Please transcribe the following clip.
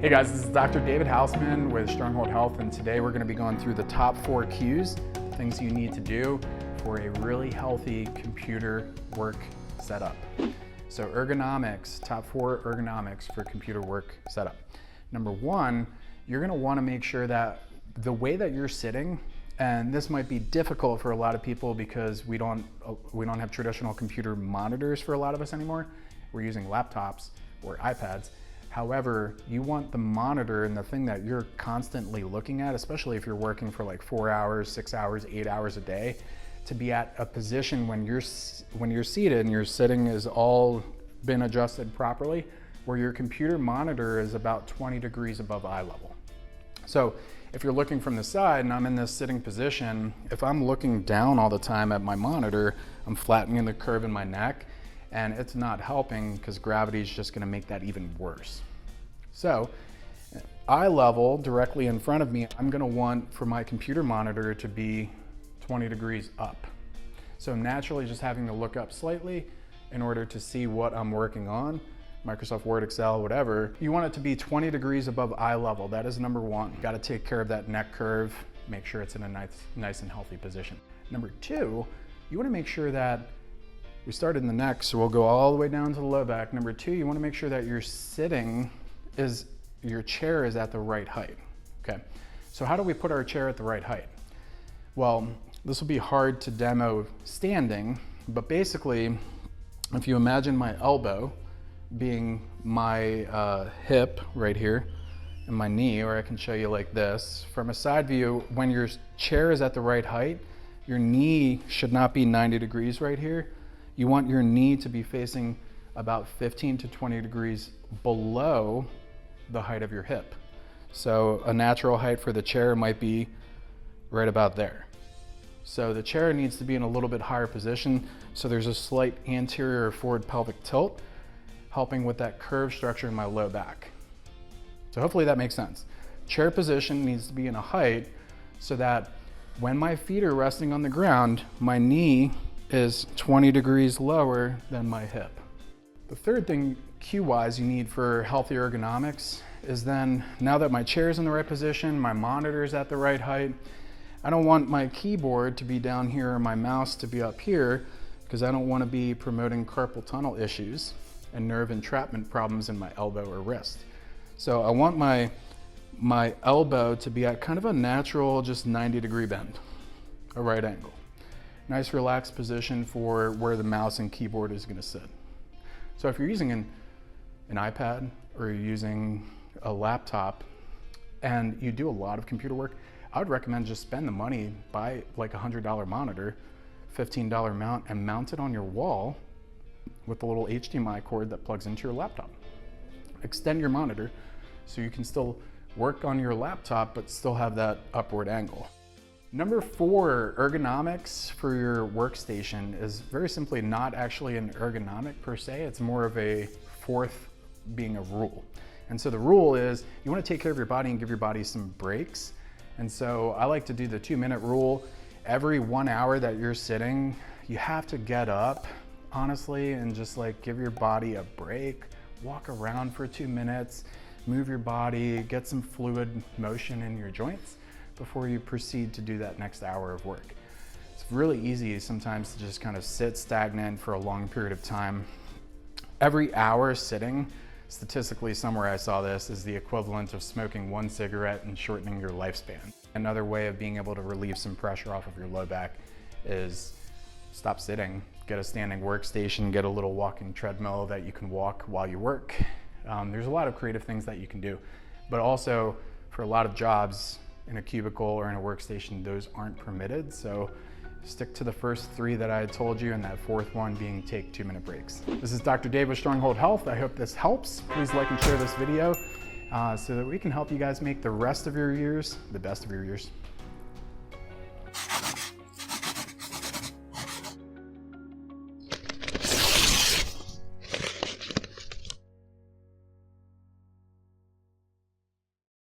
Hey guys, this is Dr. David Hausman with Stronghold Health, and today we're going to be going through the top 4 cues, things you need to do for a really healthy computer work setup. So ergonomics, top 4 ergonomics for computer work setup. Number 1, you're going to want to make sure that the way that you're sitting, and this might be difficult for a lot of people because we don't have traditional computer monitors for a lot of us anymore. We're using laptops or iPads. However, you want the monitor and the thing that you're constantly looking at, especially if you're working for like 4 hours, 6 hours, 8 hours a day, to be at a position when you're seated and your sitting has all been adjusted properly, where your computer monitor is about 20 degrees above eye level. So if you're looking from the side and I'm in this sitting position, if I'm looking down all the time at my monitor, I'm flattening the curve in my neck, and it's not helping because gravity is just going to make that even worse. So eye level directly in front of me, I'm going to want for my computer monitor to be 20 degrees up. So naturally just having to look up slightly in order to see what I'm working on, Microsoft Word, Excel, whatever. You want it to be 20 degrees above eye level. That is number 1. You got to take care of that neck curve, make sure it's in a nice and healthy position. Number 2, you want to make sure that we started in the neck, so we'll go all the way down to the low back. Number 2, you want to make sure that your chair is at the right height. Okay, so how do we put our chair at the right height? Well, this will be hard to demo standing, but basically, if you imagine my elbow being my hip right here and my knee, or I can show you like this. From a side view, when your chair is at the right height, your knee should not be 90 degrees right here. You want your knee to be facing about 15 to 20 degrees below the height of your hip. So a natural height for the chair might be right about there. So the chair needs to be in a little bit higher position, so there's a slight anterior or forward pelvic tilt, helping with that curve structure in my low back. So hopefully that makes sense. Chair position needs to be in a height so that when my feet are resting on the ground, my knee is 20 degrees lower than my hip. The third thing, cue-wise, you need for healthy ergonomics is then, now that my chair is in the right position, my monitor is at the right height, I don't want my keyboard to be down here or my mouse to be up here because I don't want to be promoting carpal tunnel issues and nerve entrapment problems in my elbow or wrist. So I want my elbow to be at kind of a natural, just 90-degree bend, a right angle. Nice relaxed position for where the mouse and keyboard is going to sit. So if you're using an iPad or you're using a laptop and you do a lot of computer work, I would recommend just spend the money, buy like a $100 monitor, $15 mount, and mount it on your wall with a little HDMI cord that plugs into your laptop. Extend your monitor so you can still work on your laptop but still have that upward angle. Number 4, ergonomics for your workstation is very simply not actually an ergonomic per se. It's more of a 4th being a rule. And so the rule is you want to take care of your body and give your body some breaks. And so I like to do the 2-minute rule. Every 1 hour that you're sitting, you have to get up, honestly, and just like give your body a break, walk around for 2 minutes, move your body, get some fluid motion in your joints before you proceed to do that next hour of work. It's really easy sometimes to just kind of sit stagnant for a long period of time. Every hour sitting, statistically somewhere I saw this, is the equivalent of smoking 1 cigarette and shortening your lifespan. Another way of being able to relieve some pressure off of your low back is stop sitting, get a standing workstation, get a little walking treadmill that you can walk while you work. There's a lot of creative things that you can do, but also for a lot of jobs in a cubicle or in a workstation, those aren't permitted. So stick to the first 3 that I told you, and that 4th one being take 2-minute breaks. This is Dr. Dave with Stronghold Health. I hope this helps. Please like and share this video so that we can help you guys make the rest of your years the best of your years.